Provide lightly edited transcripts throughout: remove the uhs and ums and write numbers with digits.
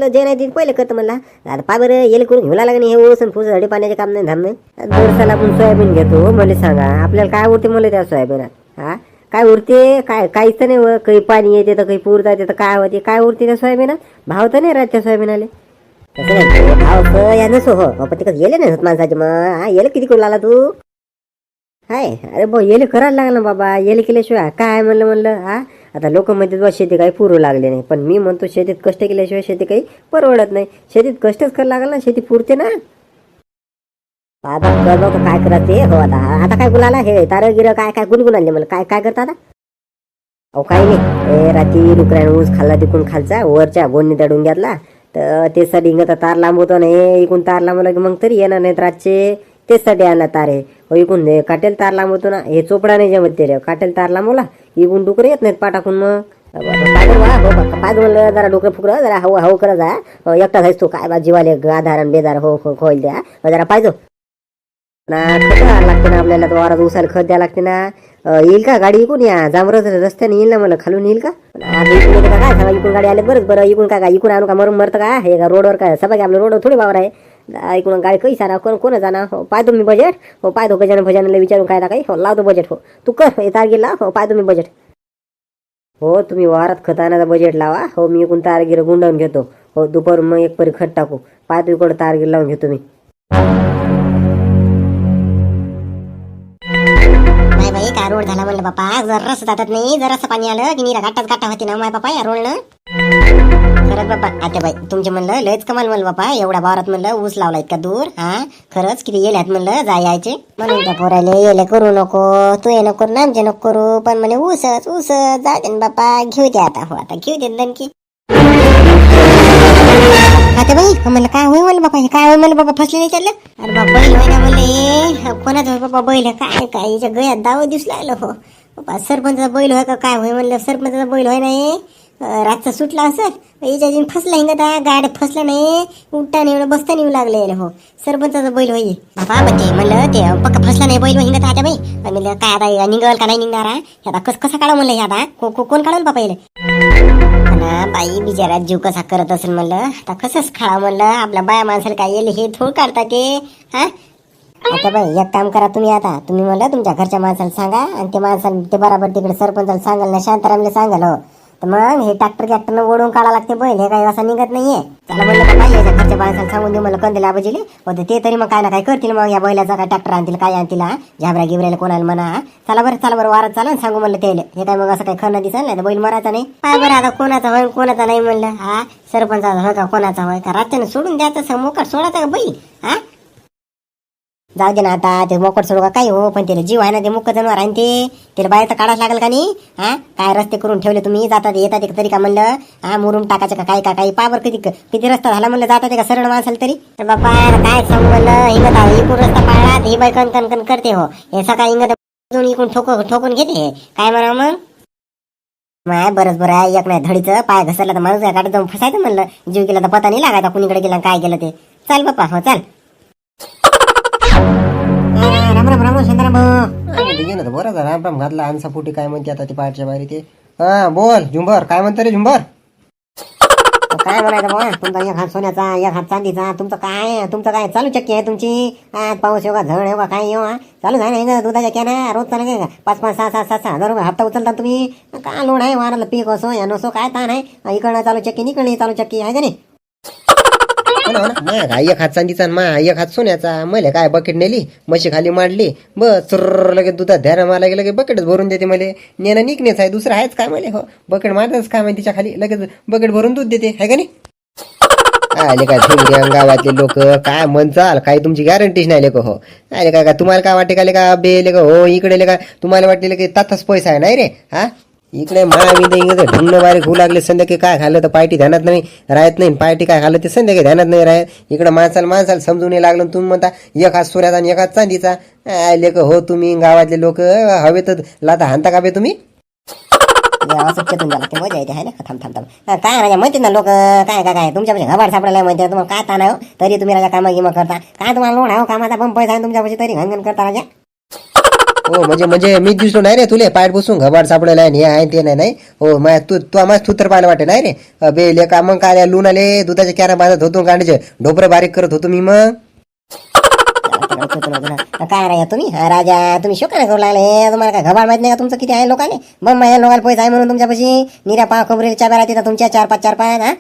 म्हणलं जे नाही ते पहिले करतं म्हणला. आता पा बरं येईल करून घेऊ लागला नाही. हे ओसन फुस झाडे पाण्याचे काम नाही धाम नाही. दरसाला आपण सोयाबीन घेतो मला सांगा आपल्याला काय उरते मला त्या सोयाबीनात हा काय उरते काय काहीच तर नाही. काही पाणी येते तर काही पूर जाते तर काय होते काय उरते त्या सोयाबीनात. भाव तर नाही राहत त्या सोयाबीनाले. तसं नाही भाव तर या नसो हो पण तिकडे येले नाही होत माणसाचे मग हा येले किती करू लागला तू हाय. अरे भाऊ येले करायला लागला बाबा. येले केल्याशिवाय काय म्हणलं हा. आता लोक म्हणतात बा शेती काही पुरू लागले नाही पण मी म्हणतो शेतीत कष्ट केल्याशिवाय शेती काही परवडत नाही. शेतीत कष्टच करायला लागला ना शेती पुरते ना. बाबा काय करत ते हो आता आता काय बोलायला हे तारं गिरं काय काय गुणगुण आणले मला काय काय करता आता. अहो काही नाही रात्री डुकऱ्यानं ऊस खाल्ला तिकून खालचा वरच्या गोंनी दडून घेतला तर तेसाठी इंगत तार लांबवतो ना हे इकून तार लांबवलं की मग तरी येणार नाहीत रातचे. तेचसाठी आणला तार हे इकून काटेल तार लांबवतो ना हे चोपडा नाही जमत ते रे काटेल तार लांबवला इकून डुकरं येत नाहीत पाटाकून मग. पाच म्हणलं जरा डोकं फुकरं जरा हवं हवं करत जा एकटा जायच तो काय बा जीवाले आधार बेदार हो खोईल द्या जरा पाहिजे ना. खत द्यावं लागते ना आपल्याला तो वारात उसाला खत द्यावं लागते ना. येईल का गाडी इकून या जांभरच रस्त्याने येईल ना मला खालून येईल का. इकडून काय सांगा इकून गाडी आले बरंच बरं इकून काय इकून आणू का मरून मरतं का हे का रोडवर काय सगळं आपल्या रोडवर थोडी वावर आहे. ऐकून गाडी काही सारा कोण जाणार हो पाय तुम्ही बजेट हो पाय तो भजनाला विचारून काय काही हो लावतो बजेट हो तू कर तारगीरला हो पाय तुम्ही बजेट हो तुम्ही वारात खत आणायचा बजेट लावा हो मी इकून तारगीर गुंडावून घेतो हो दुपारून मग एक परी खत टाकू पाय तू इकडं तारगीर लावून घेतो मी. नाही बाई काय रोड झाला म्हणलं बापा जरासं जातात नाही जरासं पाणी आलं की निरा गाठाच होती ना माय बापा या रोडनं. खरंच बापा आता बाई तुमचे म्हणलं लयच कमाल म्हणलं बापा एवढ्या वावरात म्हणलं ऊस लावला इतका दूर हा खरंच किती येल्यात म्हणलं यायचे म्हणून त्या पोराले येले करू नको तू ये नको नामचे नको करू पण म्हणे ऊसच जाते बापा घेऊ दे आता हो आता घेऊ दे दणकी. आता बाई म्हणलं काय होय म्हणलं बापा हे काय होय म्हणलं बाबा फसले नाही चाललं. अरे बाबा बैल होय ना म्हणलं कोणाचं होय बाबा बैल काय काय याच्या गळ्यात दाव दिसू लागलं हो बाबा सरपंचा बैल होय का काय होय म्हणलं सरपंचाचा बैल होय नाही रातचा सुटला असं याच्या अजून फसला हिंगत गाड्या फसला नाही उठता एवढं बसता येऊ लागले हो सरपंचाचा बैल होई बाबा ते म्हणलं ते पक्का फसला नाही बैल हिंगत आता बाई म्हणलं काय आता निघल का नाही निघणार आता कसा काढा म्हणलं हे आता कोण काढल बापा येईल ना बाई बिचारा जीव कसा करत असेल म्हणलं आता कसंच खाळा म्हणलं आपल्या बाया माणसाला काय येईल हे थोडं काढता ते हा. आता बाई एक काम करा तुम्ही आता तुम्ही म्हणलं तुमच्या घरच्या माणसाला सांगा आणि ते माणसाला ते बराबर तिकडे सरपंचाला सांगाल ना शांतारामला सांगाल हो तर मग हे ट्रॅक्टरनं ओढून काढा लागते बैल हे काही असं निघत नाहीये. त्याला म्हणलं बाबा याच्या घरच्या माणसाला सांगून देऊ मला कंदीला आबाजीले होते ते तरी मग काय ना काय करतील मग या बैलाचा काय ट्रॅक्टर आणतील काय आणतील झाबरा गिबऱ्याला कोणाला म्हणा चला बरं वारात चला सांगू म्हणलं त्याला हे काय मग असं काही खरं दिसल नाही तर बैल मरायचा नाही काय बरं आता कोणाचा होय कोणाचा नाही म्हणलं हा सरपंचाचा होय का कोणाचा होय का रात्रीनं सोडून द्यायचं मोकट सोडायचा का बैल हा. जाऊ दे ना आता ते मोकट सोडू का काही हो पण त्याला जीव आहे ना ते मुक्क जनावर आहे ते त्याला बाहेर काढाच लागेल का नाही हा काय रस्ते करून ठेवले तुम्ही जातात येतात तरी का म्हणलं हा मुरुम टाकायचं का काय का काही पावर किती रस्ता झाला म्हणलं जातात का सरळ माणसाला तरी तर बाबा काय सांगू म्हणलं हिंगत इकून रस्ता पाळला ही बाई कण करते हो हे सकाळी हिंगत इकून ठोकून घेते काय म्हणा मग माय बरंच बरं आहे एक नाही धडीचं पाय घसरला तर माणूस गाडी जाऊन फसायचं म्हणलं जीव गेला तर पता नाही लागायचा कुणीकडे गेला काय गेलं ते चाल बापा हो चाल. बरं राम राम घातला आणसा फुटी काय म्हणते आता ते पाठच्या बाहेर ते हा बोल झुंबर काय म्हणतं रे झुंबर. काय म्हणायचं बाबा तुमचा एक हात सोन्याचा एक हात चांदीचा तुमचं काय चालू चक्की आहे तुमची पाऊस येऊ का झड येऊ का काय येऊ चालू आहे ना दुधाच्या कॅना रोज चालू काय 5-5, 6-6 हजार रुपये हप्ता उचलता तुम्ही काय लोड आहे वाराला पीक असो या नसो काय ताण आहे इकडनं चालू चक्की निकडे चालू चक्की आहे का नाही. एक हात चांदीचा एक हात सोन्याचा मले काय बकेट नेली म्हशी खाली मांडली बस चुर्र लगेच दुधात ध्यान मारला गेलं की बकेटच भरून देते मले नेणं निकनेच आहे दुसरं आहेच काय मले हो बकेट मारतच काय माहिती तिच्या खाली लगेच बकेट भरून दूध देते आहे का नाही. आले काय फिरग्या गावातले लोक काय म्हणचाल काही तुमची गॅरंटीच नाही लेको हो आले काय तुम्हाला काय वाटते का का बेले का हो इकडे का तुम्हाला वाटले की तातच पैसा आहे नाही रे हा इकडे महाविद्य ढुंगण बारीक होऊ लागले संध्याकाळी काय खाल्लं तर पार्टी ध्यानात नाही राहत नाही पार्टी काय खाल्लं ते संध्याकाळी ध्यानात नाही राहत इकडे माणसाला समजून नाही लागलं तुम्ही म्हणता एक हात सोन्याचा आणि एक हात चांदीचा लेक हो तुम्ही गावातले लोक हवे तर लाता हाणता का बे तुम्ही. मजा येते आहे ना थांब काय राजा म्हणते ना लोक काय तुमच्या घबाड सापडायला म्हणते तुम्हाला काय ताण आहे तरी तुम्ही राजा कामा गिमा करता काय तुम्हाला लोड आहे कामाचा पण पैसा आहे तुमच्या पैसे तरी घनघन करता राजा. हो म्हणजे मी दिसलो नाही रे तुले पाठ बसून घबाड सापडायला हे आहे ते नाही हो तू माझ तू तर पाहायला वाटे नाही रे बेले का मग काय लून आले दुधाच्या कॅरा बांधत होतो गांडीचे ढोपरे बारीक करत होतो मी मग काय रे तुम्ही राजा तुम्ही शोकाने करू लागले तुम्हाला काय घबाड माहित नाही का तुमचं किती आहे लोकांनी मग या लोकांना पैसा आहे म्हणून तुमच्यापाशी निऱ्या पा खबरीच्या बेरा तिथं तुमच्या 4-5 हा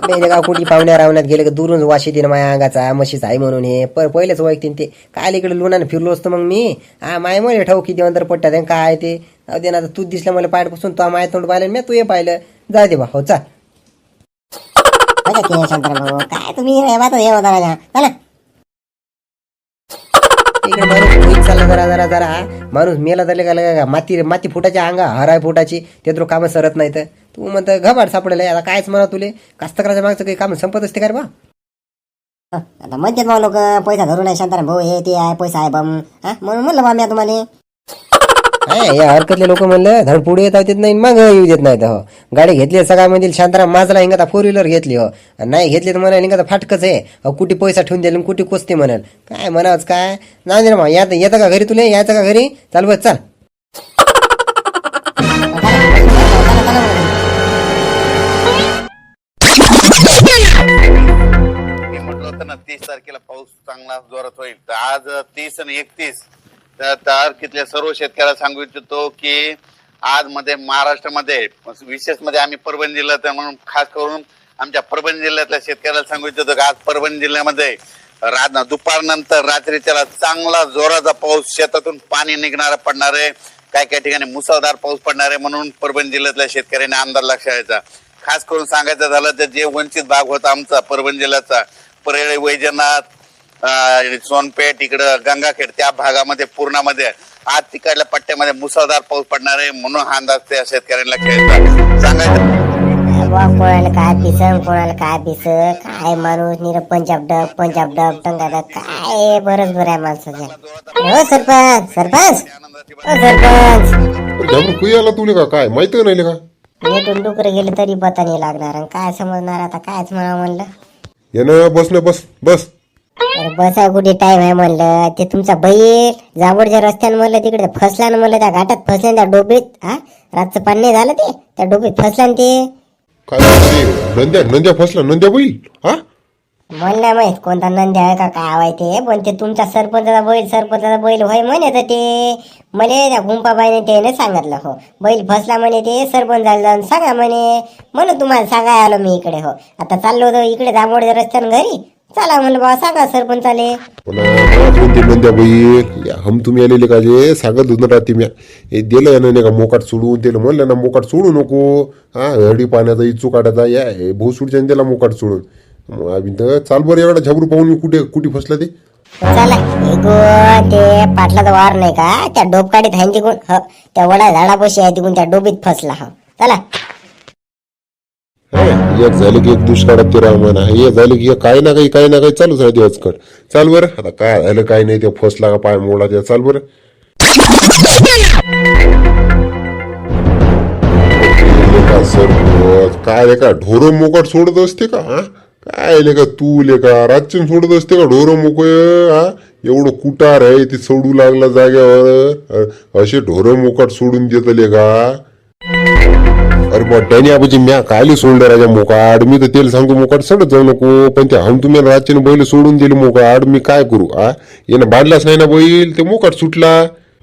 बेले गाव कुठे पाहुण्या रावण्यात गेले का दुरून वाशी दिन माझ्या अंगाचा म्हशीच आहे म्हणून हे पहिलेच ओळखतीन ते काय इकडे लुणाने फिरलो असतो मग मी माय मला ठाऊ किती अंतर पट्ट्यात काय ते दे ना तू दिसलं मला पाठपासून तो माय तोंड पाहिलं मी तू हे पाहिलं जा दे बा हो चाल काय तुम्ही हे होता राजा चला इकडे माणूस भुईत चालला जरा माणूस मेला झाले का माती फुटाच्या अंगा हराय फुटाची ते तर कामं सरत नाही तर तू म्हणत घबाड सापडेल आता कायच म्हणा तुले कास्तकाराच्या मागचं काही काम संपत असते का रे बा आता म्हणतात मग लोक पैसा धरून आहे शांताराम भाऊ हे ते आहे पैसा आहे बम म्हणून म्हणलं बा मी तुम्हाला या हरकतले लोक म्हणलं धड पुढे येता येत नाही मग येऊ देत नाही हो गाडी घेतली सगळ्यामध्ये शांताराम माझला हिंगा 4 व्हीलर घेतली हो नाही घेतली तर म्हणाल हिंगा फाटकच आहे कुठे पैसा ठेवून दिले कुठे कोसते म्हणाल काय म्हणावच काय नाही मग येतं का घरी तुले यायचं का घरी चाल बस चाल मी म्हटलं होतं ना 30 तारखेला पाऊस चांगला जोरात होईल तर आज 30 आणि 31 तारखेतल्या सर्व शेतकऱ्याला सांगू इच्छितो की आज मध्ये महाराष्ट्रामध्ये विशेष मध्ये आम्ही परभणी जिल्ह्यात म्हणून खास करून आमच्या परभणी जिल्ह्यातल्या शेतकऱ्याला सांगू इच्छितो की आज परभणी जिल्ह्यामध्ये दुपारनंतर रात्री त्याला चांगला जोराचा पाऊस शेतातून पाणी निघणारा पडणार आहे काही ठिकाणी मुसळधार पाऊस पडणार आहे म्हणून परभणी जिल्ह्यातल्या शेतकऱ्यांनी अंदाज लक्षात घ्यायचा खास करून सांगायचं झालं तर जे वंचित भाग होता आमचा परभणी जिल्ह्याचा परळी वैजनाथ सोनपेठ इकडं गंगाखेड त्या भागामध्ये पूर्णामध्ये आज तिकडल्या पट्ट्यामध्ये मुसळधार पाऊस पडणार आहे म्हणून हा अंदाज त्या शेतकऱ्यांना घ्यायचा सांगायचं कोणाला काय पिस कोणाला काय पिस काय माणूस निर पंजाब डब टंगा काय बरंच बरं आहे माणसाच्या हो सरपंच सरपंच जाबरू कुई आला तुले का काय माहित नाही का नेटून डुकर गेले तरी पता नाही लागणार आणि काय समजणार आता कायच म्हणा म्हणलं येणं बस ना बस बस अरे बसा कुठे टाइम आहे म्हणलं ते तुमचा बैल जावडच्या रस्त्यानं म्हणलं तिकडे फसला ना म्हणलं त्या घाटात फसल्या त्या डोबीत रातचं पाणी नाही झालं ते त्या डोबीत फसला ना ते काय नंद्या फसला नंद्या बैल हा मला नाही माहित कोणता नंदी आहे का काय हवाय ते पण ते तुमच्या सरपंचाचा बैल होय म्हणे ते म्हणे त्या गुंपाबाईने त्याने सांगितलं हो बैल फसला म्हणे ते सरपंच झालं सांगा म्हणून तुम्हाला सांगाय आलो मी इकडे हो आता चाललो होतो इकडे जांभोडच्या रस्त्यानं घरी चला म्हणलं बाबा सांगा सरपंचाले नंद्या बैल हम तुम्ही आलेले का जे सांगत होत ना रात्री मी हे दिलं यानं नाही का मोकाट सोडून त्याला म्हणलं ना मोकाट सोडू नको हडी पाण्याचा इचू काढायचा या भोसूडच्या त्याला मोकाट सोडून चाल बरं एवढा झबरू पाहून कुठे कुठे फसला ते चला ते पाटलाचा वार नाही का त्या डोबकाडीत आहे तिकून त्या वडा झाडापाशी आहे तिकून त्या डोबीत फसला हो चला एक झालं की एक दुष्काळात ते राव म्हणा हे झालं की काही ना काही चालूच आहे दिवसकट चाल बरं आता काय झालं काय नाही ते फसला का पाय मोडला त्या चाल बरं काय लेका ढोरं मोकाट सोडत असते का काय लेका तू लेका रातची सोडत असते का ढोरं मोकळ एवढं कुटार आहे ते सोडू लागला जाग्यावर असे ढोरं मोकाट सोडून देत लेका अरे बा त्याने आपण म्या कायले सोडलं राजा मोकाट मी तर तेल सांगतो मोकाट सडत जाऊ नको पण ते हम तुम्ही रातच्याने बैल सोडून दिले मोकाट मी काय करू यानं बांधलाच नाही ना बैल ते मोकाट सुटला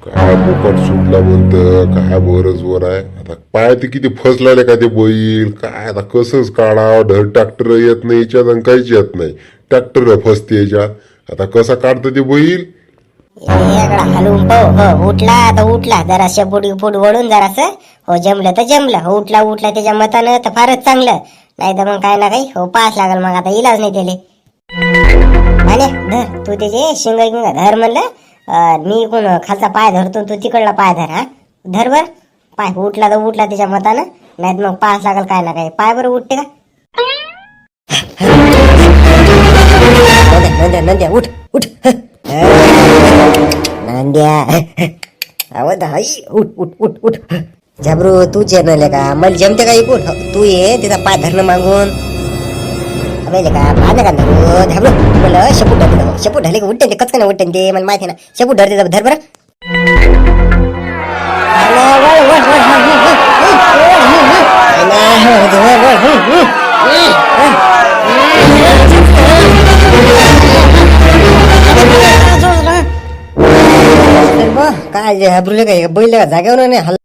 काय मोकाट सुटला म्हणत काय बरंच वर आहे आता पाय ते किती फसलाले का ते बैल काय आता कसंच काढावं धड ट्रॅक्टर येत नाही याच्यात आणि काहीच येत नाही ट्रॅक्टर फसते याच्यात आता कसा काढतं ते बैल हलवून हो उठला जरा शेपूट वळून जरासं हो जमलं तर जमलं हो उठला त्याच्या मतानं तर फारच चांगलं नाही तर मग काय ना काही हो पास लागल मग आता इलाज नाही त्याले आणि धर तू त्याचे शिंग धर म्हणलं मी कोण खालचा पाय धरतो तू तिकडला पाय धर धर बर पाय उठला तर उठला त्याच्या मतानं नाही तर मग पास लागल काय ना काही पाय बरं उठते का नंद्या उठ नंद्या उठ जबरू तू चेरले का मला जमते का इकून तू ये तिचा पाय धरणं मागून का पाय का धरू झाबरू म्हणलं शेपूट ढाले का उठते ते कचकन उठते ते मला माहिती ना शेपूट धरते धर बरं काय घाबरले काय बैल जागेवर नाही हल्ला